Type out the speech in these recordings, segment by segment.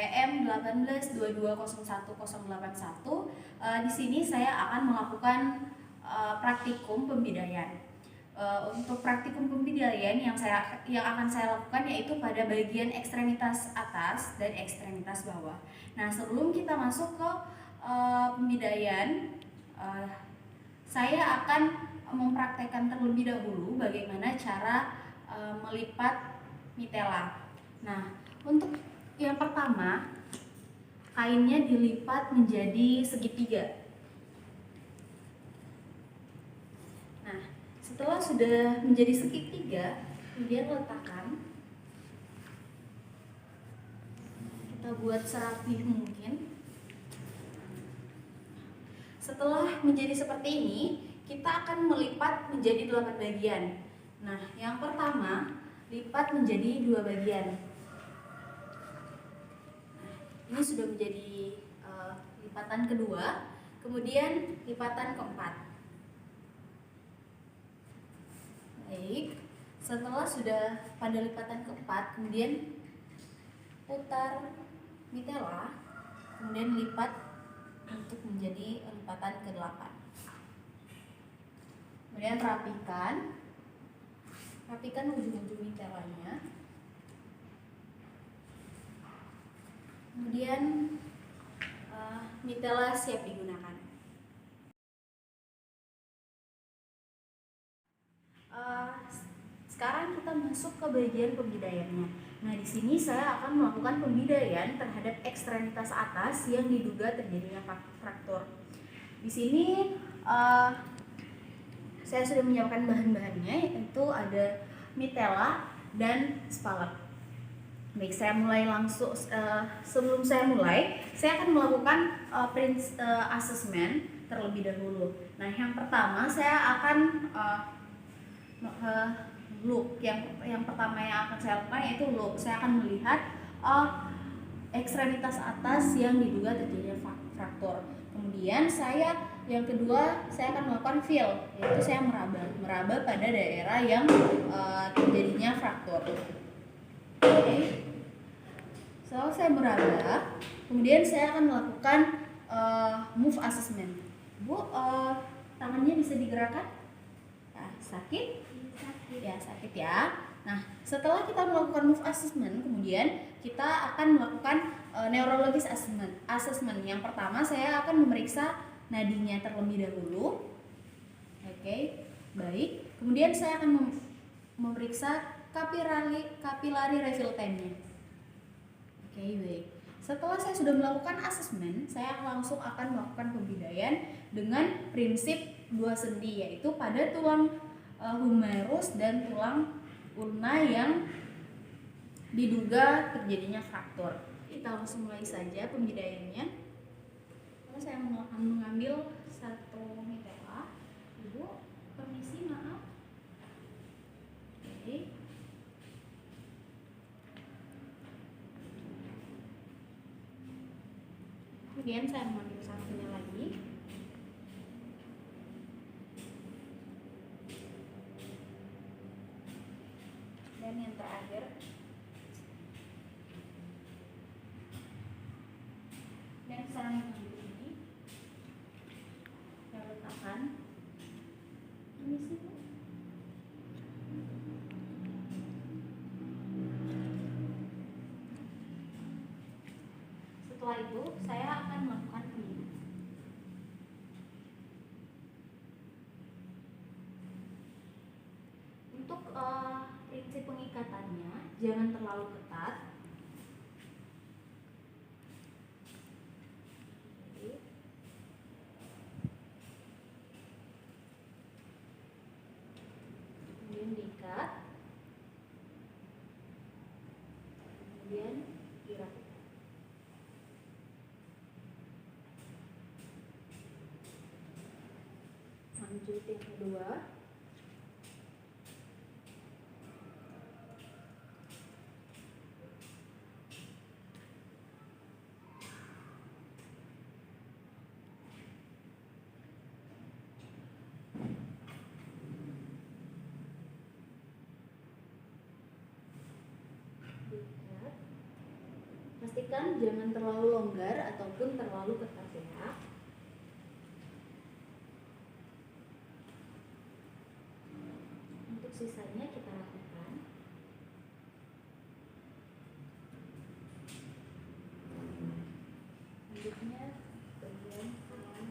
PM 1822201081. Di sini saya akan melakukan praktikum pembidayaan. Untuk praktikum pembidayaan yang akan saya lakukan yaitu pada bagian ekstremitas atas dan ekstremitas bawah. Nah, sebelum kita masuk ke pembidayaan, saya akan mempraktekkan terlebih dahulu bagaimana cara melipat mitela. Nah, untuk yang pertama, kainnya dilipat menjadi segitiga. Nah, setelah sudah menjadi segitiga, kemudian letakkan. Kita buat serapih mungkin. Setelah menjadi seperti ini, kita akan melipat menjadi 8 bagian. Nah, yang pertama, lipat menjadi 2 bagian. Nah, ini sudah menjadi lipatan kedua, kemudian lipatan keempat. Baik, setelah sudah pada lipatan keempat, kemudian putar mitela, kemudian lipat untuk menjadi lipatan ke-8. Kemudian rapikan ujung-ujung mitelanya. Kemudian mitela siap digunakan. Sekarang kita masuk ke bagian pembidayaannya. Nah, di sini saya akan melakukan pembidayaan terhadap ekstremitas atas yang diduga terjadinya fraktur. Di sini saya sudah menyiapkan bahan-bahannya, yaitu ada mitela dan spalet. Baik, saya mulai langsung. Sebelum saya mulai, saya akan melakukan asesmen terlebih dahulu. Nah, yang pertama saya akan look. Yang pertama yang akan saya lakukan yaitu look. Saya akan melihat ekstremitas atas yang diduga terjadinya fraktur. Kemudian yang kedua saya akan melakukan feel, yaitu saya meraba pada daerah yang terjadinya fraktur. Oke. Setelah saya meraba, kemudian saya akan melakukan move assessment. Bu, tangannya bisa digerakkan? Nah, sakit? Ya, sakit ya. Nah, setelah kita melakukan move assessment, kemudian kita akan melakukan neurologis assessment. Yang pertama saya akan memeriksa nadinya terlebih dahulu. Oke, baik. Kemudian saya akan memeriksa capillary refill time-nya. Oke, baik. Setelah saya sudah melakukan assessment, saya langsung akan melakukan pembidayaan dengan prinsip 2 sendi, yaitu pada tulang humerus dan tulang ulna yang diduga terjadinya fraktur. Kita langsung mulai saja pembidayaannya. Lalu saya akan mengambil satu mitela. Ibu, permisi, maaf. Oke. Kemudian saya mengambil satunya lagi. Dan yang terakhir, dan saya mengambil ini, saya letakkan. Ini sih, Bu. Setelah itu saya akan melakukan ini. Untuk prinsip pengikatannya jangan terlalu ketat. Kemudian diikat, kemudian dirapikan. Lanjut yang kedua. pastikan jangan terlalu longgar ataupun terlalu ketat ya. Untuk sisanya kita lakukan. Selanjutnya bagian yang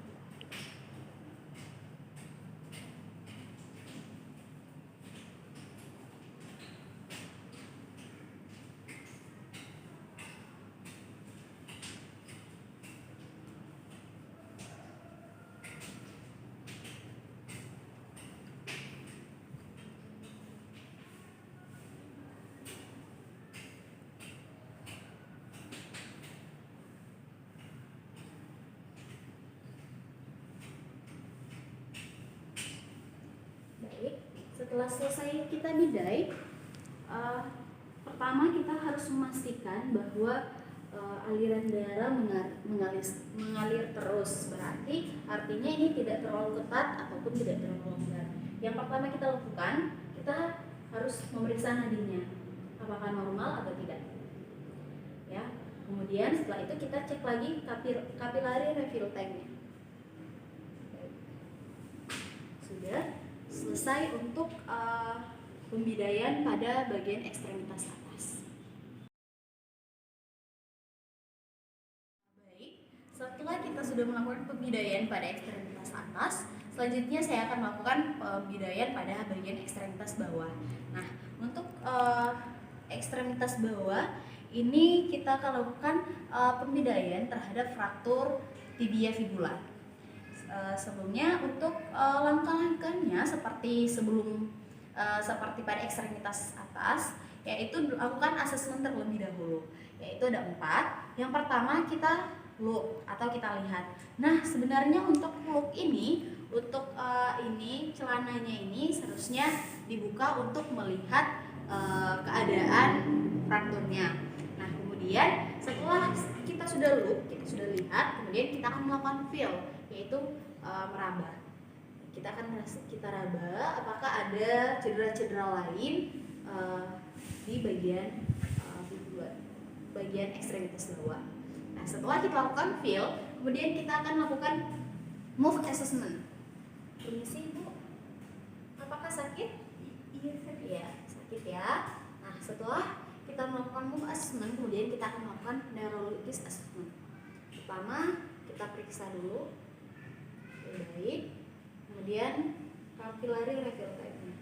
baik. Setelah selesai kita bidai, pertama kita harus memastikan bahwa aliran darah mengalir terus. Berarti artinya ini tidak terlalu ketat ataupun tidak terlalu longgar. Yang pertama kita lakukan, kita harus memeriksa nadinya, apakah normal atau tidak. Ya. Kemudian setelah itu kita cek lagi capillary refill time-nya. Sudah selesai untuk pembidaian pada bagian ekstremitas atas. Baik, setelah kita sudah melakukan pembidaian pada ekstremitas atas, selanjutnya saya akan melakukan pembidaian pada bagian ekstremitas bawah. Nah, untuk ekstremitas bawah ini kita akan lakukan pembidaian terhadap fraktur tibia fibula. Sebelumnya untuk langkah-langkahnya seperti pada ekstremitas atas, yaitu lakukan asesmen terlebih dahulu, yaitu ada 4. Yang pertama kita look atau kita lihat. Nah, sebenarnya untuk look ini, untuk celananya ini seharusnya dibuka untuk melihat keadaan frakturnya. Nah, kemudian setelah kita sudah look, kita sudah lihat, kemudian kita akan melakukan feel, yaitu meraba. Kita raba apakah ada cedera-cedera lain di bagian ekstremitas bawah. Nah, setelah kita lakukan feel, kemudian kita akan lakukan move assessment. Permisi Bu, apakah sakit? Iya sakit. Ya, sakit ya. Nah, setelah kita melakukan move assessment, kemudian kita akan melakukan neurologis assessment. Pertama kita periksa dulu. Baik, kemudian capillary refill time.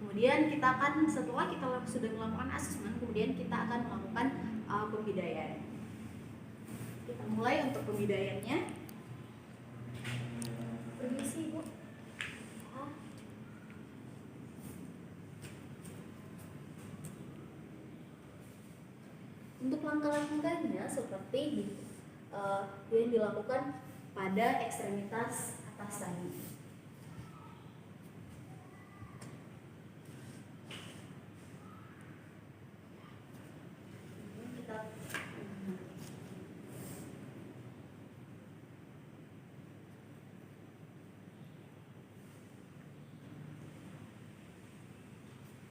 Kemudian kita akan, setelah kita sudah melakukan asesmen, kemudian kita akan melakukan pembidaian. Kita mulai untuk pembidaiannya. Permisi Bu. Untuk langkah-langkahnya seperti yang dilakukan pada ekstremitas atas tadi.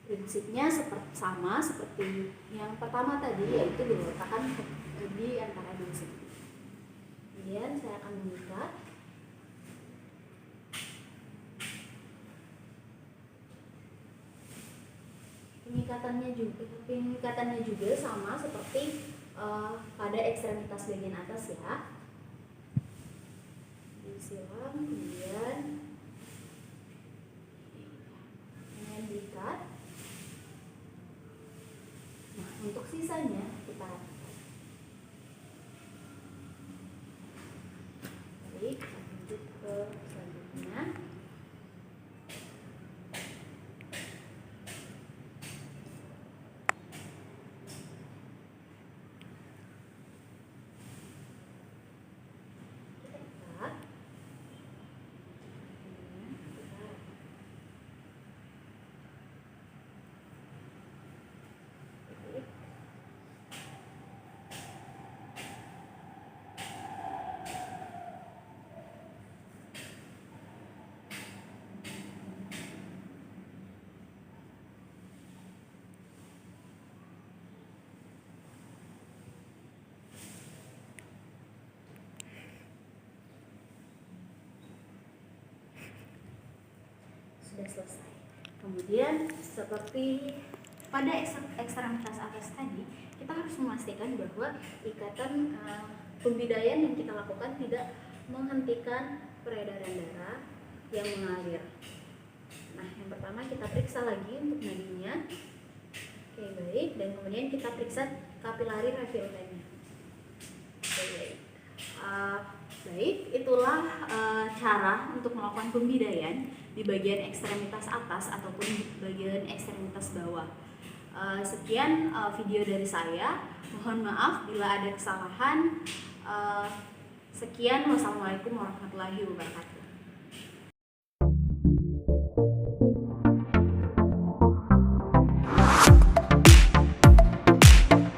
Prinsipnya sama seperti yang pertama tadi, yaitu diletakkan di antara dua sisi. Kemudian saya akan mengikat. Pengikatannya juga sama seperti pada ekstremitas bagian atas ya. Disiram, kemudian diikat. Nah, untuk sisanya kita baik, lanjut ke selanjutnya. sudah selesai. Kemudian seperti pada ekstremitas atas tadi, kita harus memastikan bahwa ikatan pembidayaan yang kita lakukan tidak menghentikan peredaran darah yang mengalir. Nah, yang pertama kita periksa lagi untuk nadinya. Oke, baik. Dan kemudian kita periksa kapilari refiltranya. Oke, baik. Baik, itulah cara untuk melakukan pembidayaan di bagian ekstremitas atas ataupun di bagian ekstremitas bawah. Sekian video dari saya. Mohon maaf bila ada kesalahan. Sekian, wassalamualaikum warahmatullahi wabarakatuh.